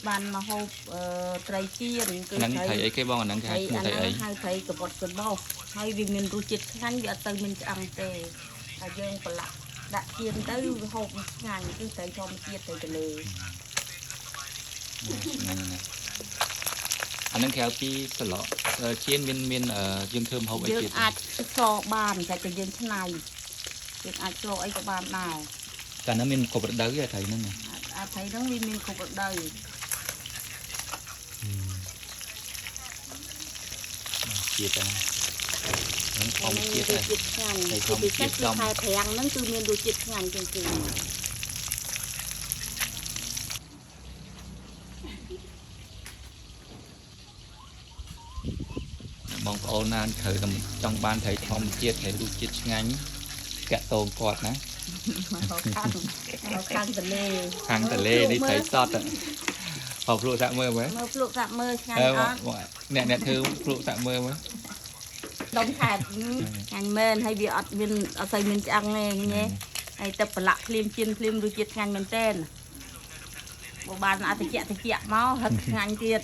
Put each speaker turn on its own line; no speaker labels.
ban mà hộp trái chiên cứ
nắng thấy ấy cái bông nắng thấy một thấy ấy
hai thấy cái bọt cái bao hai vì mình ru chít khăn giờ từ mình ăn tê hai dương còn lại đã chiên tới hộp ngàn cứ thấy cho mình chiên tới cái lề
anh đang kéo pi sờ lọ chiên miên dương thơm hộp ấy chiên
អាចcho bànតែទៅយើងឆ្នៃយើងអាចចូលអីក៏បានដែរ
cả nó miên cột đá cái thấy nữa này
អាចthấyហ្នឹងវាមានគ្រប់រដូវ
chia ra nó không
មាន
chia
រ
ra
សជាតិឆ្ងាញ់
thấy
គឺ
không
ពិសេស
chia
គឺ
xong
ខែប្រាំងហ្នឹងគឺមានរសជាតិឆ្ងាញ់ជាងគេ
បងប្អូនណានត្រូវតែចង់បានត្រីធម្មជាតិត្រីរសជាតិឆ្ងាញ់កាក់តងគាត់ណា
ខាងទលេ
ខាងតលេនេះត្រីសតហៅភ្លក់សាក់មើលមើល
មើលភ្លក់សាក់មើលឆ្ងាញ់អត់
អ្នកធ្វើភ្លក់សាក់មើលមើល
ដុំខែតឆ្ងាញ់មែនហើយវាអត់មានអត់សូវមានឆ្អឹងទេញ៉េហើយទឹកប្រឡាក់ភ្លាមជៀនភ្លាមរសជាតិឆ្ងាញ់មែនទែនបើបានអត់តិចមកហឹកឆ្ងាញ់ទៀត